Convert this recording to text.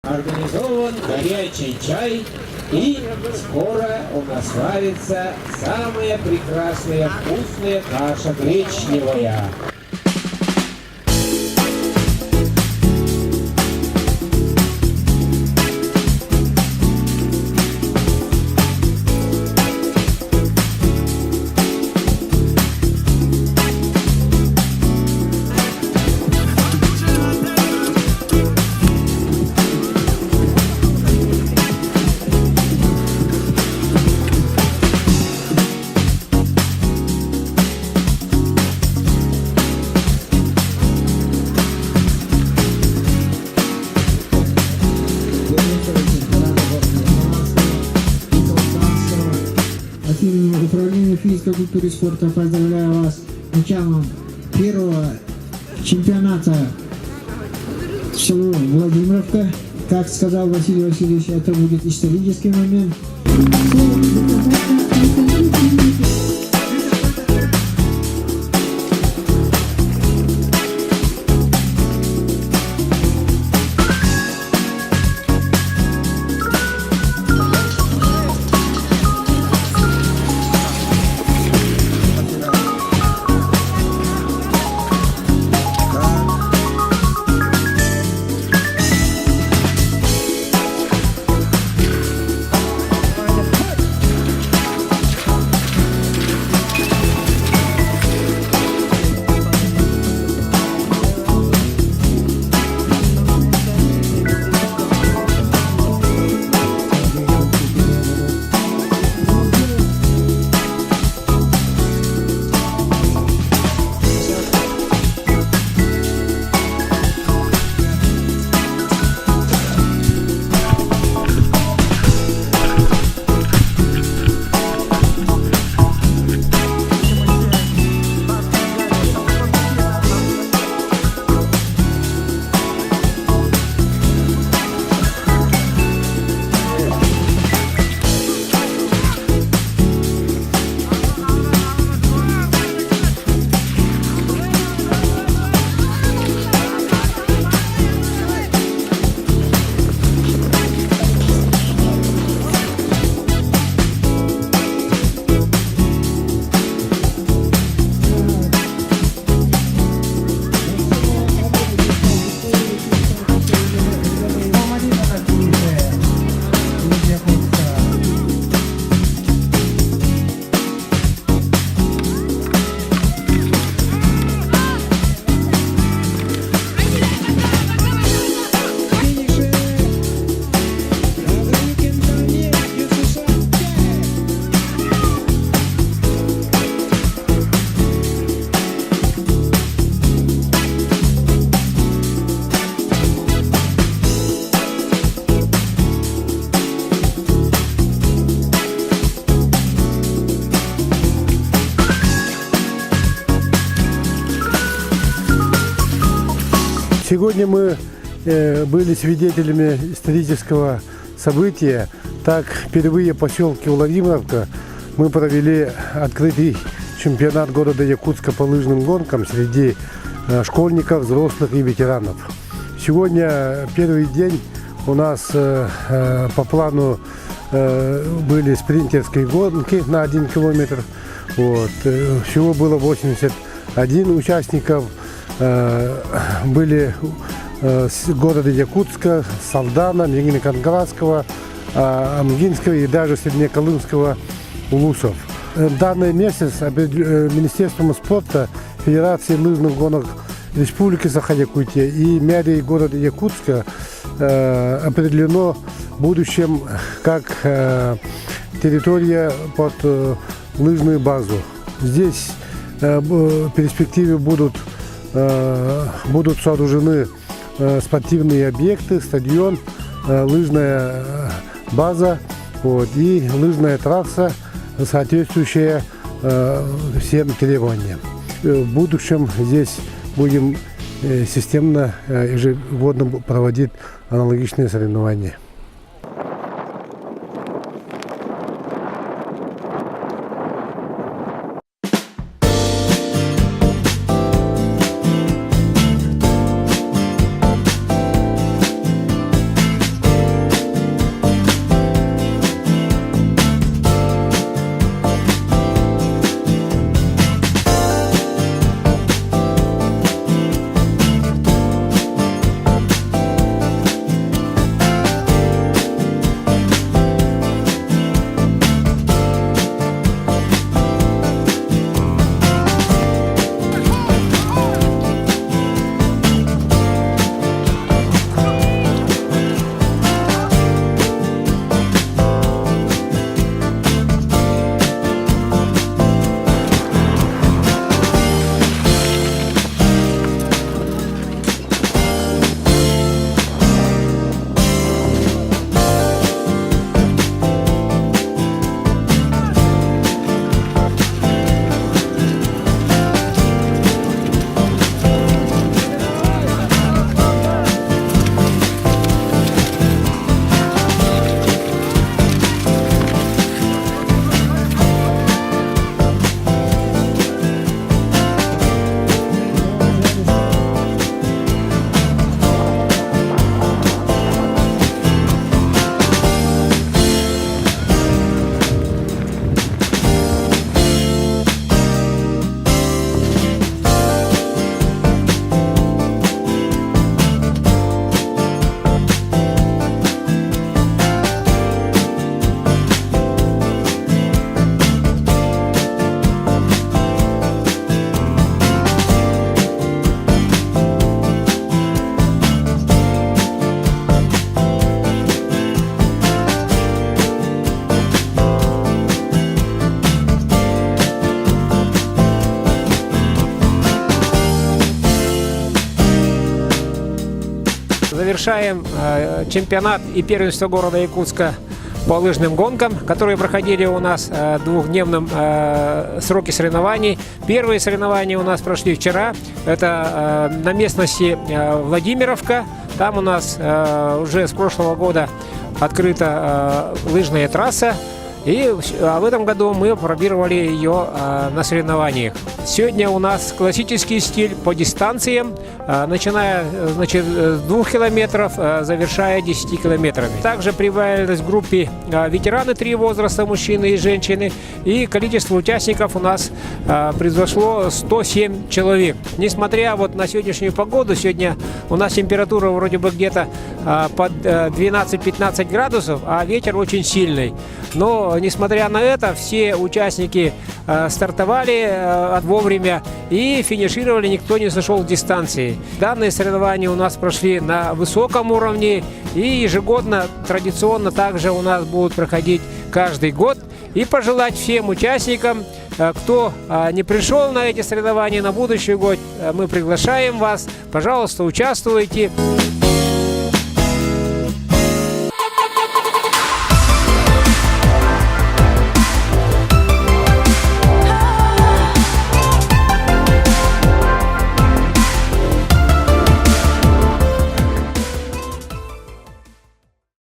Организован горячий чай, и скоро у нас варится самая прекрасная вкусная каша гречневая. От имени Управления физической культуры и спорта поздравляю вас с началом первого чемпионата в село Владимировка. Как сказал Василий Васильевич, это будет исторический момент. Сегодня мы были свидетелями исторического события. Так, впервые в поселке Владимировка мы провели открытый чемпионат города Якутска по лыжным гонкам среди школьников, взрослых и ветеранов. Сегодня первый день у нас по плану были спринтерские гонки на 1 километр. Вот. Всего было 81 участников. Были с города Якутска, Салдана, Нижнеконоградского, Амгинского и даже Среднеколымского улусов. Данный месяц Министерством спорта, Федерации лыжных гонок Республики Саха-Якутия и мэрии города Якутска определено в будущем как территория под лыжную базу. Здесь в перспективе будут сооружены спортивные объекты, стадион, лыжная база и лыжная трасса, соответствующая всем требованиям. В будущем здесь будем системно ежегодно проводить аналогичные соревнования. завершаем чемпионат и первенство города Якутска по лыжным гонкам, которые проходили у нас в двухдневном сроке соревнований. Первые соревнования у нас прошли вчера. Это на местности Владимировка. Там у нас уже с прошлого года открыта лыжная трасса. И в этом году мы опробировали ее на соревнованиях. Сегодня у нас классический стиль по дистанциям, начиная, значит, с 2 километров, завершая 10 километрами. Также прибавилось в группе ветераны 3 возраста, мужчины и женщины. И количество участников у нас превзошло 107 человек. Несмотря вот на сегодняшнюю погоду, сегодня у нас температура вроде бы где-то под 12-15 градусов, а ветер очень сильный. Но несмотря на это, все участники стартовали вовремя и финишировали, никто не сошел с дистанции. Данные соревнования у нас прошли на высоком уровне и ежегодно, традиционно также у нас будут проходить каждый год. И пожелать всем участникам, кто не пришел на эти соревнования на будущий год, мы приглашаем вас, пожалуйста, участвуйте.